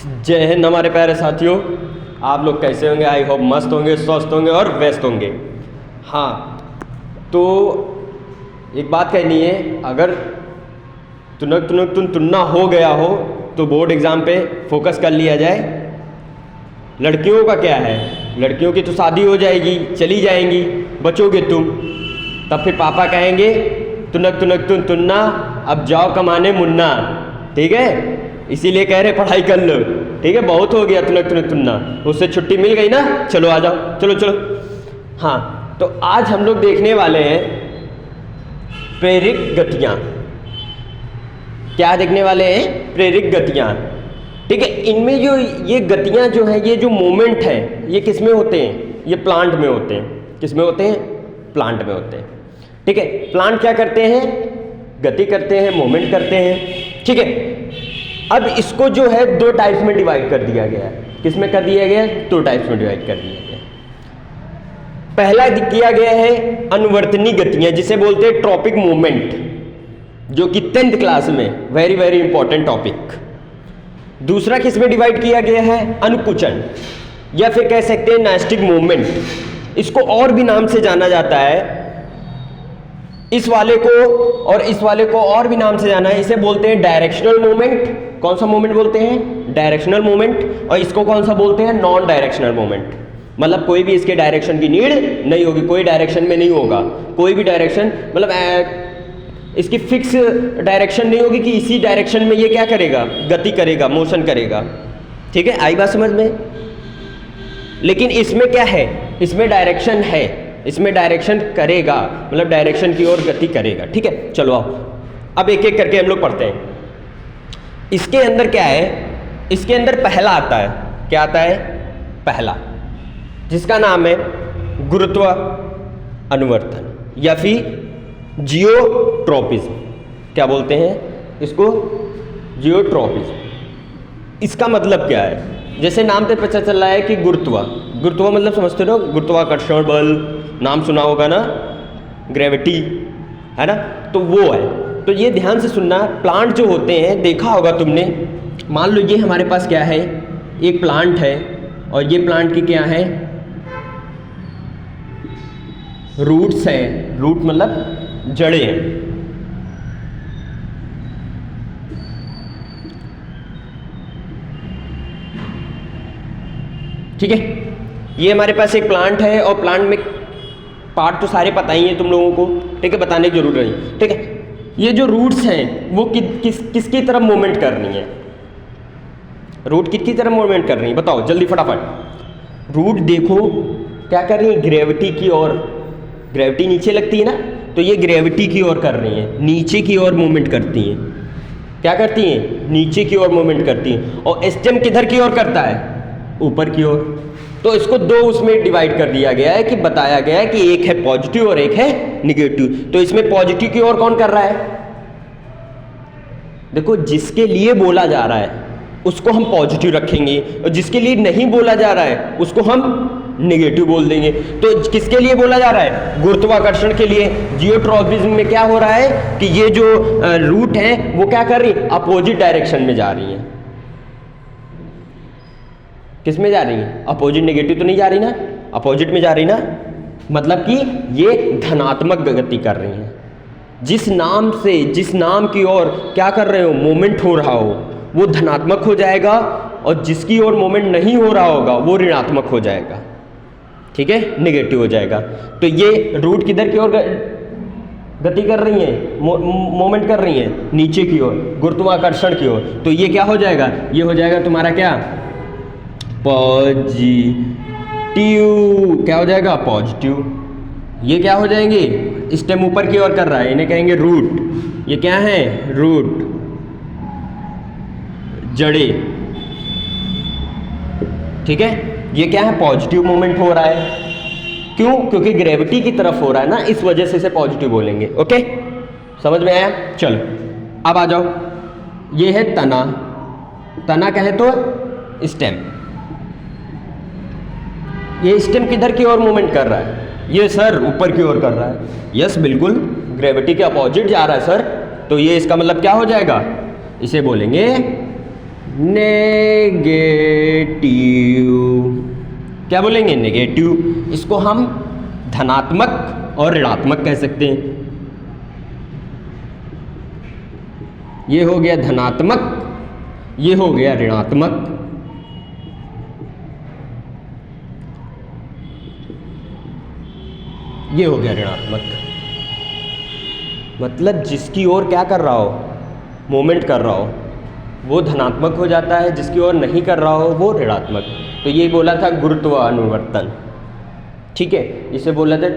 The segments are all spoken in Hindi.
जय हिंद हमारे प्यारे साथियों, आप लोग कैसे होंगे? आई होप मस्त होंगे, स्वस्थ होंगे और व्यस्त होंगे। हाँ, तो एक बात कहनी है, अगर तुन्ना हो गया हो तो बोर्ड एग्ज़ाम पे फोकस कर लिया जाए। लड़कियों का क्या है, लड़कियों की तो शादी हो जाएगी, चली जाएंगी, बचोगे तुम, तब फिर पापा कहेंगे तुन्ना अब जाओ कमाने मुन्ना। ठीक है, इसीलिए कह रहे पढ़ाई कर लो। ठीक है, बहुत हो गया तुन्ना, उससे छुट्टी मिल गई ना, चलो आ जाओ, चलो। हाँ, तो आज हम लोग देखने वाले हैं प्रेरित गतियाँ। क्या देखने वाले हैं? प्रेरित गतियाँ। ठीक है, इनमें जो ये गतियाँ जो हैं, ये जो मोमेंट है, ये किस में होते हैं? ये प्लांट में होते हैं। किस में होते हैं? प्लांट में होते हैं। ठीक है, प्लांट क्या करते हैं? गति करते हैं, मोमेंट करते हैं। ठीक है, अब इसको जो है दो टाइप्स में डिवाइड कर दिया गया है। किस में कर दिया गया है? दो टाइप्स में डिवाइड कर दिया गया। पहला किया गया है अनुवर्तनी गतियां, जिसे बोलते हैं ट्रॉपिक मूवमेंट, जो कि 10th क्लास में वेरी वेरी इंपॉर्टेंट टॉपिक। दूसरा किस में डिवाइड किया गया है? अनुकुचन, या फिर कह सकते हैं नास्टिक मूवमेंट। इसको और भी नाम से जाना जाता है, इस वाले को और इस वाले को और भी नाम से जाना है। इसे बोलते हैं डायरेक्शनल मूवमेंट। कौन सा मूवमेंट बोलते हैं? Directional movement. और इसको कौन सा बोलते हैं? Non directional movement. मतलब कोई भी इसके डायरेक्शन की नीड नहीं होगी, कोई डायरेक्शन में नहीं होगा, कोई भी डायरेक्शन, मतलब इसकी फिक्स डायरेक्शन नहीं होगी कि इसी डायरेक्शन में ये क्या करेगा? गति करेगा, मोशन करेगा। ठीक है, आई बात समझ में? लेकिन इसमें क्या है? इसमें डायरेक्शन है, इसमें डायरेक्शन करेगा, मतलब डायरेक्शन की ओर गति करेगा। ठीक है, चलो आओ अब एक एक करके हम लोग पढ़ते हैं। इसके अंदर क्या है? इसके अंदर पहला आता है। क्या आता है? पहला, जिसका नाम है गुरुत्व अनुवर्तन या फिर जियोट्रॉपिज्म। क्या बोलते हैं इसको? जियोट्रॉपिज्म। इसका मतलब क्या है? जैसे नाम से पता चल रहा है कि गुरुत्व मतलब समझते हो, गुरुत्वाकर्षण बल, नाम सुना होगा ना, ग्रेविटी, है ना, तो वो है। तो ये ध्यान से सुनना। प्लांट जो होते हैं, देखा होगा तुमने, मान लो ये हमारे पास क्या है? एक प्लांट है, और ये प्लांट की क्या है? रूट्स है। रूट मतलब जड़ें हैं। ठीक है, ये हमारे पास एक प्लांट है, और प्लांट में पार्ट तो सारे पता ही है तुम लोगों को। ठीक है, बताने की जरूरत नहीं। ठीक है, ये जो रूट्स हैं वो किसकी तरफ मूवमेंट कर रही हैं? रूट किसकी तरफ मूवमेंट कर रही हैं? बताओ जल्दी फटाफट। रूट देखो क्या कर रही है? ग्रेविटी की ओर। ग्रेविटी नीचे लगती है ना, तो ये ग्रेविटी की ओर कर रही हैं, नीचे की ओर मूवमेंट करती हैं। क्या करती हैं? नीचे की ओर मूवमेंट करती हैं। और स्टेम किधर की ओर करता है? ऊपर की ओर। तो इसको दो उसमें डिवाइड कर दिया गया है, कि बताया गया है कि एक है पॉजिटिव और एक है निगेटिव। तो इसमें पॉजिटिव की ओर कौन कर रहा है? देखो, जिसके लिए बोला जा रहा है उसको हम पॉजिटिव रखेंगे, और जिसके लिए नहीं बोला जा रहा है उसको हम निगेटिव बोल देंगे। तो किसके लिए बोला जा रहा है? गुरुत्वाकर्षण के लिए। जियोट्रॉपिज्म में क्या हो रहा है कि ये जो रूट है वो क्या कर रही है? अपोजिट डायरेक्शन में जा रही है। किस में जा रही है? अपोजिट। नेगेटिव तो नहीं जा रही ना, अपोजिट में जा रही ना, मतलब कि ये धनात्मक गति कर रही हैं। जिस नाम से, जिस नाम की ओर क्या कर रहे हो? मूवमेंट हो रहा हो, वो धनात्मक हो जाएगा, और जिसकी ओर मूवमेंट नहीं हो रहा होगा वो ऋणात्मक हो जाएगा। ठीक है, नेगेटिव हो जाएगा। तो ये रूट किधर की ओर गति कर रही है? मूवमेंट कर रही है नीचे की ओर, गुरुत्वाकर्षण की ओर। तो ये क्या हो जाएगा? ये हो जाएगा तुम्हारा क्या? पॉजिटिव। क्या हो जाएगा? पॉजिटिव। ये क्या हो जाएंगे? स्टेम ऊपर की ओर कर रहा है, इन्हें कहेंगे रूट। ये क्या है? रूट, जड़े। ठीक है, ये क्या है? पॉजिटिव मूवमेंट हो रहा है। क्यों? क्योंकि ग्रेविटी की तरफ हो रहा है ना, इस वजह से इसे पॉजिटिव बोलेंगे। ओके, समझ में आया? चलो अब आ जाओ। ये है तना। तना कहे तो स्टेम। ये स्टेम किधर की ओर मूवमेंट कर रहा है? ये सर ऊपर की ओर कर रहा है। यस, बिल्कुल, ग्रेविटी के अपोजिट जा रहा है सर। तो ये इसका मतलब क्या हो जाएगा? इसे बोलेंगे नेगेटिव, क्या बोलेंगे? नेगेटिव। इसको हम धनात्मक और ऋणात्मक कह सकते हैं। ये हो गया धनात्मक, ये हो गया ऋणात्मक। ये हो गया ऋणात्मक। मतलब जिसकी ओर क्या कर रहा हो, मूवमेंट कर रहा हो, वो धनात्मक हो जाता है, जिसकी ओर नहीं कर रहा हो वो ऋणात्मक। तो ये बोला था गुरुत्वानुवर्तन, ठीक है, इसे बोला था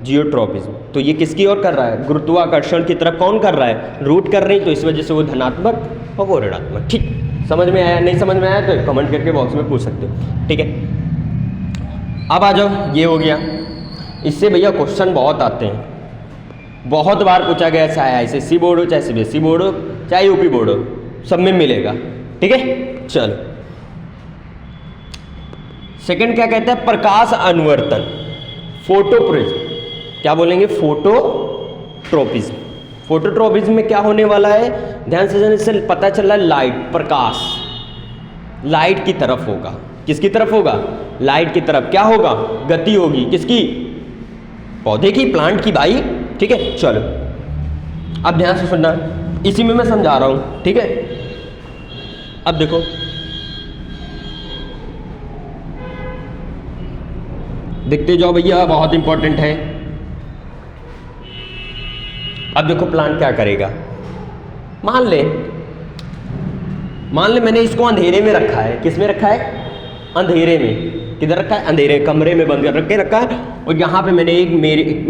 जियोट्रॉपिज्म। तो ये किसकी ओर कर रहा है? गुरुत्वाकर्षण की तरफ कौन कर रहा है? रूट कर रही, तो इस वजह से वो धनात्मक और वो ऋणात्मक। ठीक, समझ में आया? नहीं समझ में आया तो कमेंट करके बॉक्स में पूछ सकते हो, ठीक है। अब आ जाओ, ये हो गया। इससे भैया क्वेश्चन बहुत आते हैं, बहुत बार पूछा गया, चाहे ICSE बोर्ड हो, चाहे CBSE बोर्ड हो, चाहे UP बोर्ड हो, सब में मिलेगा, ठीक है। चलो, सेकंड क्या कहता है? प्रकाश अनुवर्तन, फोटोप्रिज्म। क्या बोलेंगे? फोटोट्रोपिज्म। फोटोट्रोपिज्म में क्या होने वाला है? ध्यान से जाने से पता चल रहा है, लाइट, प्रकाश लाइट की तरफ होगा। किसकी तरफ होगा? लाइट की तरफ। क्या होगा? गति होगी। किसकी? पौधे की, प्लांट की भाई, ठीक है। चलो अब ध्यान से सुनना, इसी में मैं समझा रहा हूं, ठीक है। अब देखो, देखते जाओ भैया, बहुत इंपॉर्टेंट है। अब देखो प्लांट क्या करेगा। मान ले मैंने इसको अंधेरे में रखा है। किस में रखा है? अंधेरे में। किधर रखा है? अंधेरे कमरे में बंद कर रखा है। और यहाँ पे मैंने एक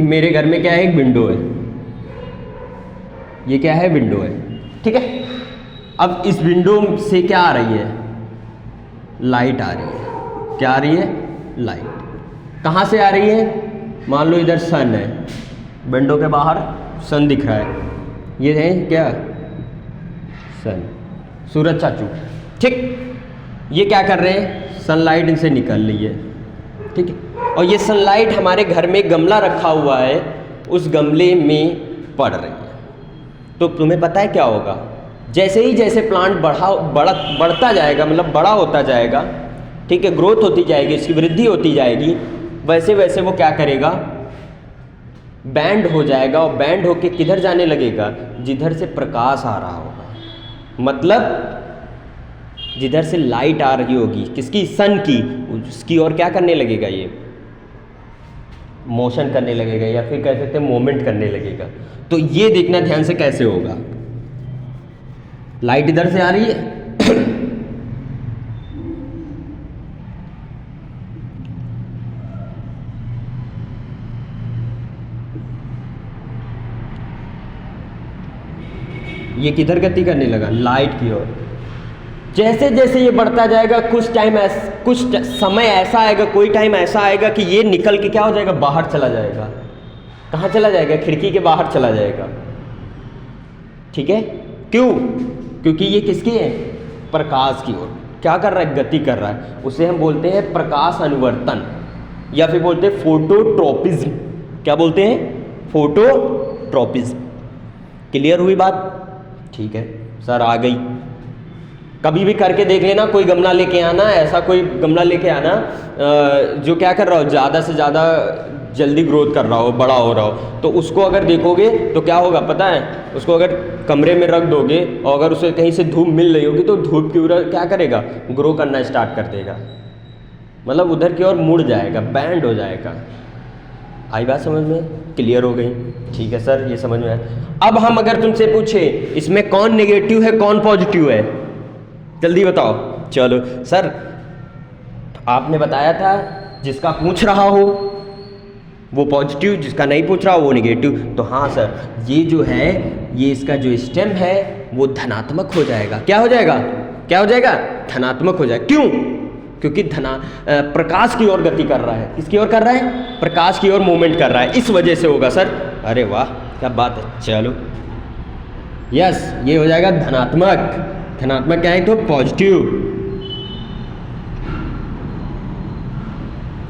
मेरे घर में क्या है? एक विंडो है। ये क्या है? विंडो है, ठीक है। अब इस विंडो से क्या आ रही है? लाइट आ रही है। क्या आ रही है? लाइट। कहाँ से आ रही है? मान लो इधर सन है, विंडो के बाहर सन दिख रहा है। ये है क्या? सन, सूरज चाचू, ठीक। ये क्या कर रहे हैं? सनलाइट इनसे निकल रही है, ठीक है। और ये सनलाइट हमारे घर में गमला रखा हुआ है, उस गमले में पड़ रही है। तो तुम्हें पता है क्या होगा? जैसे ही जैसे प्लांट बढ़ता जाएगा, मतलब बड़ा होता जाएगा, ठीक है, ग्रोथ होती जाएगी, इसकी वृद्धि होती जाएगी, वैसे वैसे वो क्या करेगा? बैंड हो जाएगा। और बैंड होके किधर जाने लगेगा? जिधर से प्रकाश आ रहा होगा, मतलब जिधर से लाइट आ रही होगी, किसकी? सन की, उसकी ओर क्या करने लगेगा? ये मोशन करने लगेगा, या फिर कह सकते हैं मूवमेंट करने लगेगा। तो ये देखना ध्यान से कैसे होगा। लाइट इधर से आ रही है, ये किधर गति करने लगा? लाइट की ओर। जैसे जैसे ये बढ़ता जाएगा, कुछ समय ऐसा आएगा, कोई टाइम ऐसा आएगा कि ये निकल के क्या हो जाएगा? बाहर चला जाएगा। कहाँ चला जाएगा? खिड़की के बाहर चला जाएगा, ठीक है। क्यों? क्योंकि ये किसकी है? प्रकाश की ओर क्या कर रहा है? गति कर रहा है। उसे हम बोलते हैं प्रकाश अनुवर्तन, या फिर बोलते हैं फोटोट्रोपिज्म। क्या बोलते हैं? फोटोट्रोपिज्म। क्लियर हुई बात? ठीक है सर, आ गई। कभी भी करके देख लेना, कोई गमला लेके आना, ऐसा कोई गमला लेके आना जो क्या कर रहा हो? ज़्यादा से ज़्यादा जल्दी ग्रोथ कर रहा हो, बड़ा हो रहा हो, तो उसको अगर देखोगे तो क्या होगा पता है? उसको अगर कमरे में रख दोगे और अगर उसे कहीं से धूप मिल रही होगी तो धूप की ओर क्या करेगा? ग्रो करना स्टार्ट कर देगा, मतलब उधर की ओर मुड़ जाएगा, बैंड हो जाएगा। आई बात समझ में? क्लियर हो गई? ठीक है सर, ये समझ में आया। अब हम अगर तुमसे पूछे इसमें कौन नेगेटिव है कौन पॉजिटिव है, जल्दी बताओ। चलो सर, आपने बताया था जिसका पूछ रहा हो वो पॉजिटिव, जिसका नहीं पूछ रहा हो वो नेगेटिव। तो हाँ सर, ये जो है, ये इसका जो स्टेम है वो धनात्मक हो जाएगा। क्या हो जाएगा? क्या हो जाएगा? धनात्मक हो जाएगा। क्यों? क्योंकि प्रकाश की ओर गति कर रहा है। किसकी ओर कर रहा है? प्रकाश की ओर मूवमेंट कर रहा है, इस वजह से होगा सर। अरे वाह, क्या बात है। चलो यस, ये हो जाएगा धनात्मक। धनात्मक क्या है? तो पॉजिटिव।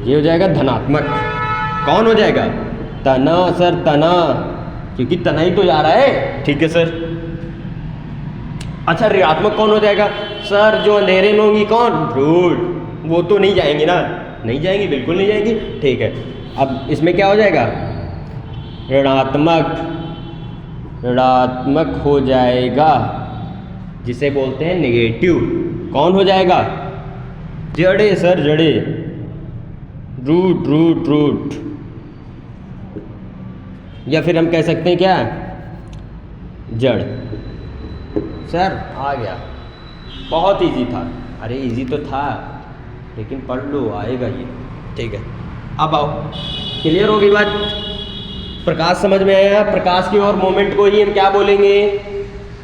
ये हो जाएगा धनात्मक। कौन हो जाएगा? तना सर, तना, क्योंकि तना ही तो जा रहा है। ठीक है सर, अच्छा ऋणात्मक कौन हो जाएगा सर? जो अंधेरे में होंगी कौन? धूल, वो तो नहीं जाएंगी ना, नहीं जाएंगी, बिल्कुल नहीं जाएंगी। ठीक है, अब इसमें क्या हो जाएगा? ऋणात्मक, ऋणात्मक हो जाएगा, जिसे बोलते हैं नेगेटिव। कौन हो जाएगा? जड़े सर, जड़े, रूट रूट रूट, या फिर हम कह सकते हैं क्या? जड़। सर आ गया, बहुत इजी था। अरे इजी तो था, लेकिन पढ़ लो, आएगा ये। ठीक है, अब आओ, क्लियर होगी बात? प्रकाश समझ में आया? प्रकाश की और मोमेंट को ही हम क्या बोलेंगे?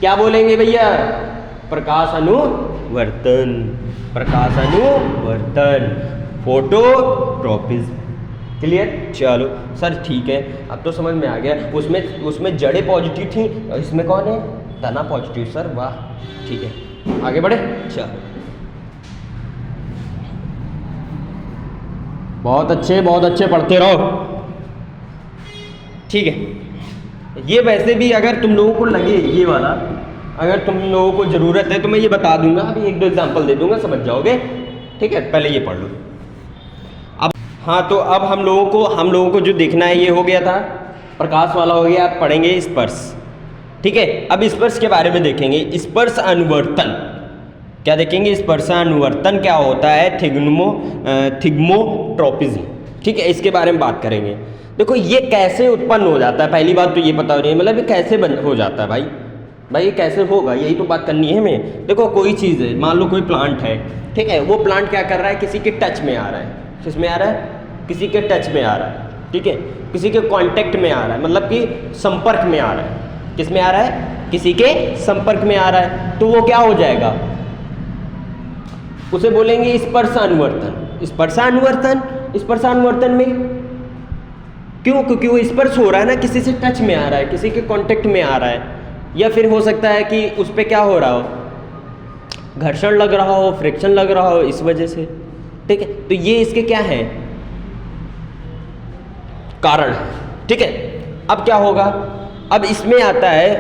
क्या बोलेंगे भैया? प्रकाश अनुवर्तन, प्रकाश अनुवर्तन, फोटोट्रॉपिज्म। क्लियर? चलो सर ठीक है, अब तो समझ में आ गया। उसमें जड़ें पॉजिटिव थी और इसमें कौन है? तना पॉजिटिव। सर वाह, ठीक है, आगे बढ़े। चलो, बहुत अच्छे पढ़ते रहो। ठीक है, ये वैसे भी अगर तुम लोगों को लगे ये वाला, अगर तुम लोगों को ज़रूरत है तो मैं ये बता दूंगा, अभी एक दो एग्जांपल दे दूंगा, समझ जाओगे। ठीक है, पहले ये पढ़ लो। अब हाँ, तो अब हम लोगों को जो देखना है ये हो गया था, प्रकाश वाला हो गया। आप पढ़ेंगे स्पर्श। ठीक है, अब स्पर्श के बारे में देखेंगे। स्पर्श अनुवर्तन क्या देखेंगे? स्पर्शानुवर्तन क्या होता है? थिग्मोट्रॉपिज्म। ठीक है, इसके बारे में बात करेंगे। देखो ये कैसे उत्पन्न हो जाता है, पहली बात तो ये पता नहीं, मतलब ये कैसे हो जाता है भाई ये कैसे होगा, यही तो बात करनी है हमें। देखो कोई चीज़ है, मान लो कोई प्लांट है, ठीक है, वो प्लांट क्या कर रहा है? किसी के टच में आ रहा है। किस में आ रहा है? किसी के टच में आ रहा है। ठीक है, किसी के कांटेक्ट में आ रहा है, मतलब कि संपर्क में आ रहा है। किस में आ रहा है? किसी के संपर्क में आ रहा है, तो वो क्या हो जाएगा? उसे बोलेंगे स्पर्शानुवर्तन। स्पर्शानुवर्तन में क्यों? क्योंकि वो स्पर्श हो रहा है ना, किसी से टच में आ रहा है, किसी के कांटेक्ट में आ रहा है, या फिर हो सकता है कि उस पर क्या हो रहा हो? घर्षण लग रहा हो, फ्रिक्शन लग रहा हो, इस वजह से। ठीक है, तो ये इसके क्या है? कारण। ठीक है, अब क्या होगा? अब इसमें आता है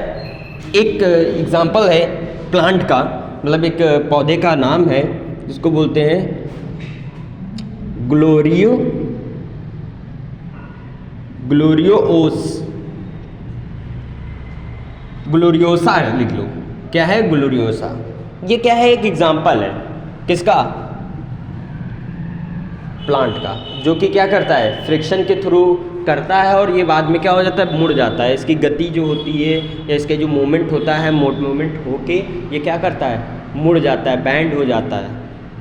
एक एग्जाम्पल है प्लांट का, मतलब एक पौधे का नाम है जिसको बोलते हैं ग्लोरियोसा लिख लो। क्या है? ग्लोरियोसा। ये क्या है? एक एग्जाम्पल है किसका? प्लांट का, जो कि क्या करता है? फ्रिक्शन के थ्रू करता है, और ये बाद में क्या हो जाता है? मुड़ जाता है। इसकी गति जो होती है या इसके जो मूवमेंट होता है, मूवमेंट होके ये क्या करता है? मुड़ जाता है, बैंड हो जाता है।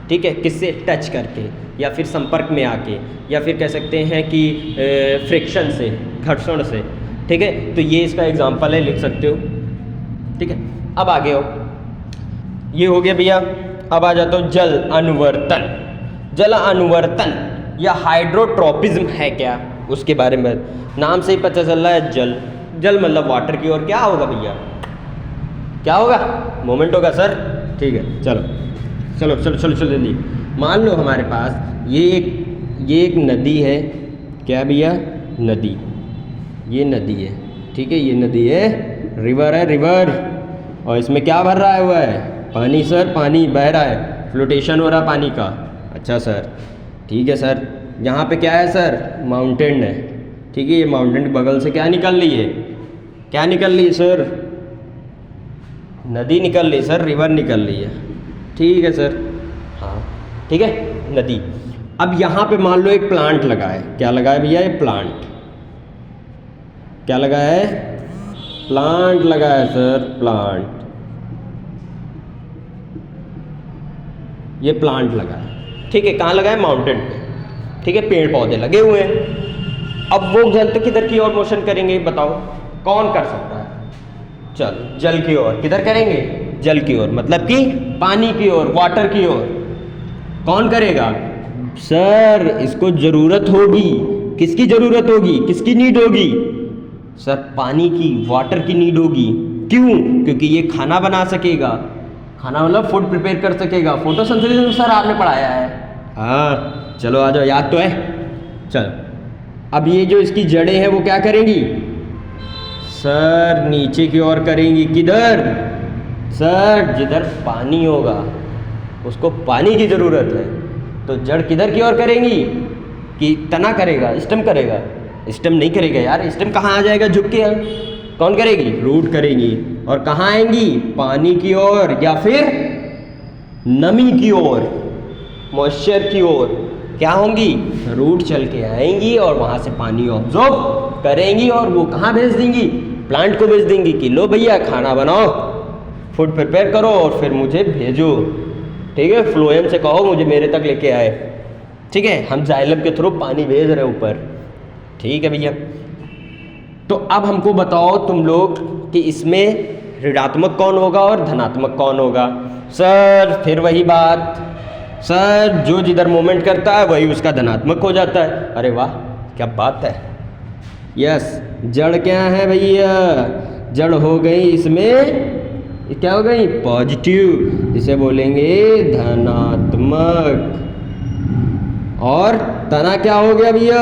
ठीक है, किससे? टच करके, या फिर संपर्क में आके, या फिर कह सकते हैं कि फ्रिक्शन से, घर्षण से। ठीक है, तो ये इसका एग्जाम्पल है, लिख सकते हो। ठीक है, अब आगे हो, ये हो गया भैया। अब आ जाता हूँ जल अनुवर्तन। जल अनुवर्तन या हाइड्रोट्रॉपिज्म है क्या, उसके बारे में नाम से ही पता चल रहा है। जल, जल मतलब वाटर की ओर क्या होगा भैया? क्या होगा? मोमेंट होगा सर। ठीक है, चलो चलो चलो चलो चलो जल्दी। मान लो हमारे पास ये एक नदी है। क्या भैया? नदी, ये नदी है। ठीक है, ये नदी है, रिवर है, रिवर। और इसमें क्या भर रहा है हुआ है? पानी सर, पानी बह रहा है, फ्लोटेशन हो रहा पानी का। अच्छा सर, ठीक है सर। यहाँ पे क्या है सर? माउंटेन है। ठीक है, ये माउंटेन के बगल से क्या निकल रही है? क्या निकल रही है सर? नदी निकल रही है सर, रिवर निकल रही है। ठीक है सर, हाँ ठीक है, नदी। अब यहाँ पे मान लो एक प्लांट लगा है। क्या लगा है भैया? ये प्लांट। क्या लगा है? प्लांट लगा है सर, प्लांट। ये प्लांट लगा है। ठीक है, कहाँ लगा है? माउंटेन पे। ठीक है, पेड़ पौधे लगे हुए हैं। अब वो जल तो किधर की ओर मोशन करेंगे बताओ? कौन कर सकता है? चलो जल की ओर। किधर करेंगे? जल की ओर, मतलब कि पानी की ओर, वाटर की ओर। कौन करेगा? सर इसको जरूरत होगी। किसकी जरूरत होगी? किसकी नीड होगी? सर पानी की, वाटर की नीड होगी। क्यों? क्योंकि ये खाना बना सकेगा। खाना मतलब फूड प्रिपेयर कर सकेगा। फोटोसिंथेसिस सर आपने पढ़ाया है। हाँ चलो आ जाओ, याद तो है। चलो अब ये जो इसकी जड़ें हैं वो क्या करेंगी? सर नीचे की ओर करेंगी। किधर? सर जिधर पानी होगा उसको पानी की ज़रूरत है, तो जड़ किधर की ओर करेंगी कि तना करेगा, स्टेम करेगा? स्टेम नहीं करेगा यार, स्टेम कहाँ आ जाएगा झुक के? कौन करेगी? रूट करेगी। और कहाँ आएंगी? पानी की ओर या फिर नमी की ओर, मॉइस्चर की ओर। क्या होंगी? रूट चल के आएंगी और वहाँ से पानी ऑब्जॉर्ब करेंगी और वो कहाँ भेज देंगी? प्लांट को भेज देंगी कि लो भैया खाना बनाओ, फूड प्रिपेयर करो और फिर मुझे भेजो। ठीक है, फ्लोएम से कहो मुझे मेरे तक लेके आए। ठीक है, हम जाइलम के थ्रू पानी भेज रहे हैं ऊपर। ठीक है भैया, तो अब हमको बताओ तुम लोग कि इसमें ऋणात्मक कौन होगा और धनात्मक कौन होगा? सर फिर वही बात, सर जो जिधर मूवमेंट करता है वही उसका धनात्मक हो जाता है। अरे वाह क्या बात है। यस, जड़ क्या है भैया? जड़ हो गई इसमें क्या हो गई? पॉजिटिव, जिसे बोलेंगे धनात्मक। और तना क्या हो गया भैया?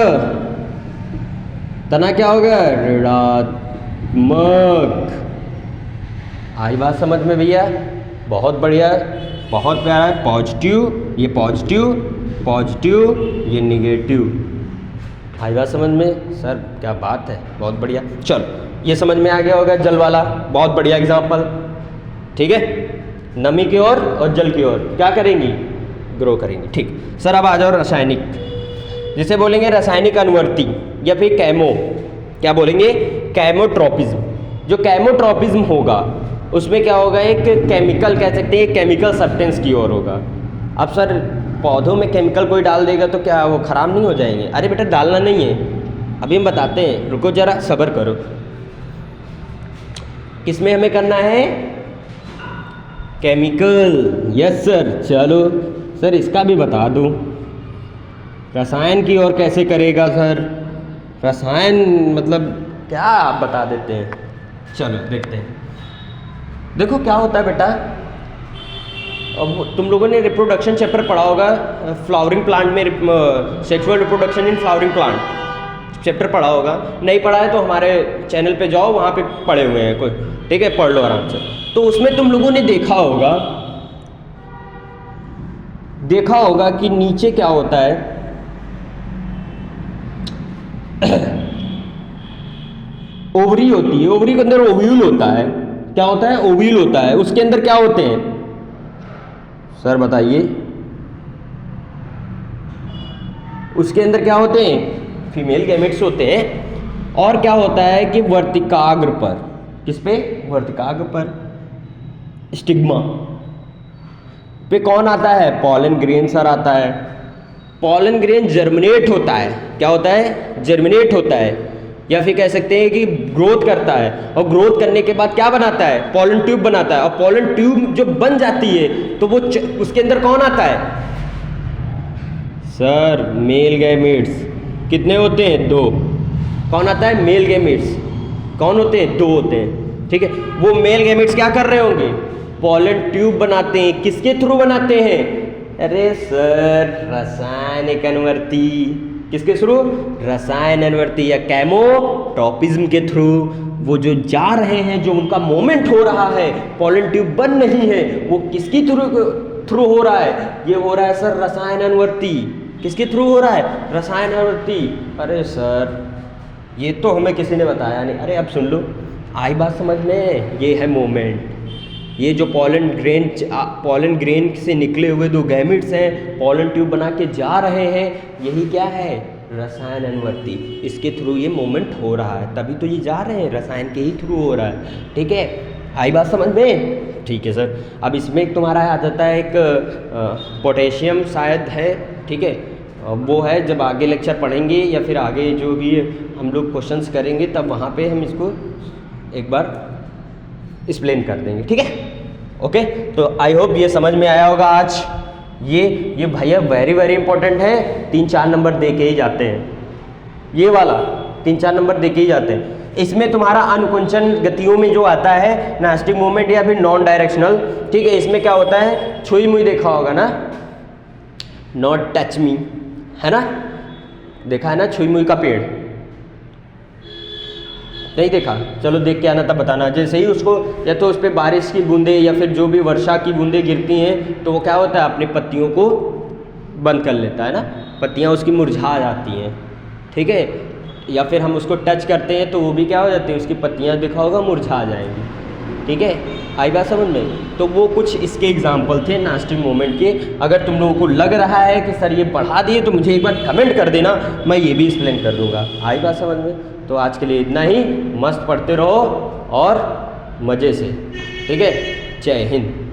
तना क्या हो गया? ऋणात्मक। आई बात समझ में भैया? बहुत बढ़िया, बहुत प्यारा है। पॉजिटिव, ये पॉजिटिव, पॉजिटिव, ये निगेटिव। आई बात समझ में? सर क्या बात है, बहुत बढ़िया। चलो ये समझ में आ गया होगा जल वाला, बहुत बढ़िया एग्जाम्पल। ठीक है, नमी की ओर और जल की ओर क्या करेंगी? ग्रो करेंगी। ठीक सर, अब आ जाओ रासायनिक, जिसे बोलेंगे रासायनिक अनुवर्ती या फिर कैमो। क्या बोलेंगे? कैमोट्रोपिज्म। जो कैमोट्रोपिज्म होगा उसमें क्या होगा? एक केमिकल कह सकते हैं, केमिकल सब्सटेंस की ओर होगा। अब सर पौधों में केमिकल कोई डाल देगा तो क्या वो ख़राब नहीं हो जाएंगे? अरे बेटा डालना नहीं है, अभी हम बताते हैं, रुको ज़रा सब्र करो। किसमें हमें करना है? केमिकल। Yes sir. चलो सर इसका भी बता दूं, रसायन की ओर कैसे करेगा सर? रसायन मतलब क्या आप बता देते हैं? चलो देखते हैं। देखो क्या होता है बेटा, अब तुम लोगों ने रिप्रोडक्शन चैप्टर पढ़ा होगा, फ्लावरिंग प्लांट में sexual reproduction in flowering plant chapter पढ़ा होगा। नहीं पढ़ा है तो हमारे चैनल पे जाओ, वहाँ पे पढ़े हुए हैं कोई। ठीक है, पढ़ लो आराम से। तो उसमें तुम लोगों ने देखा होगा कि नीचे क्या होता है, ओवरी होती है, ओवरी के अंदर ओव्यूल होता है। क्या होता है? ओव्यूल होता है। उसके अंदर क्या होते हैं सर बताइए? उसके अंदर क्या होते हैं? फीमेल गैमेट्स होते हैं। और क्या होता है कि वर्तिकाग्र पर, किस पे? वर्तिकाग्र पर स्टिग्मा पे कौन आता है? पॉलन ग्रेन सर आता है। पॉलन ग्रेन जर्मिनेट होता है। क्या होता है? जर्मिनेट होता है, या फिर कह सकते हैं कि ग्रोथ करता है। और ग्रोथ करने के बाद क्या बनाता है? पॉलन ट्यूब बनाता है। और पॉलन ट्यूब जो बन जाती है तो वो उसके अंदर कौन आता है सर? Male gametes. कितने होते हैं? 2। कौन आता है? Male gametes. कौन होते हैं? 2 होते हैं। ठीक है, वो मेल गैमेट्स क्या कर रहे होंगे? पॉलन ट्यूब बनाते हैं। किसके थ्रू बनाते हैं? अरे सर रासायनिक अनुवर्ती। किसके थ्रू? रसायन अनुवर्ती या कैमोट्रोपिज्म के थ्रू। वो जो जा रहे हैं, जो उनका मोमेंट हो रहा है, पॉलन ट्यूब बन नहीं है, वो किसकी थ्रू हो रहा है? ये हो रहा है सर रसायन अनुवर्ती। किसके थ्रू हो रहा है? रसायन अनुवर्ती। अरे सर ये तो हमें किसी ने बताया नहीं। अरे अब सुन लो, आई बात समझ में? ये है मोमेंट। ये जो पॉलन ग्रेन से निकले हुए 2 गैमेट्स हैं, पॉलन ट्यूब बना के जा रहे हैं, यही क्या है? रसायन अनुवर्ती। इसके थ्रू ये मूवमेंट हो रहा है, तभी तो ये जा रहे हैं, रसायन के ही थ्रू हो रहा है। ठीक है, आई बात समझ में? ठीक है सर। अब इसमें एक तुम्हारा आ जाता है एक पोटेशियम शायद है। ठीक है, वो है जब आगे लेक्चर पढ़ेंगे या फिर आगे जो भी हम लोग क्वेश्चंस करेंगे तब वहाँ पे हम इसको एक बार एक्सप्लेन कर देंगे। ठीक है, ओके। तो आई होप ये समझ में आया होगा आज। ये भैया वेरी वेरी इंपॉर्टेंट है, 3-4 नंबर दे के ही जाते हैं। ये वाला 3-4 नंबर दे के ही जाते हैं। इसमें तुम्हारा अनुकुंचन गतियों में जो आता है नास्टिक मूवमेंट या फिर नॉन डायरेक्शनल। ठीक है, इसमें क्या होता है? छुई मुई देखा होगा ना, नॉट टच मी, है ना? देखा है ना छुई मुई का पेड़? नहीं देखा? चलो देख के आना तब बताना। जैसे ही उसको या तो उस पर बारिश की बूंदें या फिर जो भी वर्षा की बूंदें गिरती हैं तो वो क्या होता है, अपनी पत्तियों को बंद कर लेता है ना, पत्तियाँ उसकी मुरझा जाती हैं, ठीक है। या फिर हम उसको टच करते हैं तो वो भी क्या हो जाती है, उसकी पत्तियाँ देखा होगा मुरझा जाएंगी, ठीक है। आई बात समझ में? तो वो कुछ इसके एग्जाम्पल थे नास्टिव मोमेंट के। अगर तुम लोगों को लग रहा है कि सर ये पढ़ा दिए तो मुझे एक बार कमेंट कर देना, मैं ये भी एक्सप्लेन कर दूंगा। आई बात समझ में? तो आज के लिए इतना ही, मस्त पढ़ते रहो और मज़े से, ठीक है। जय हिंद।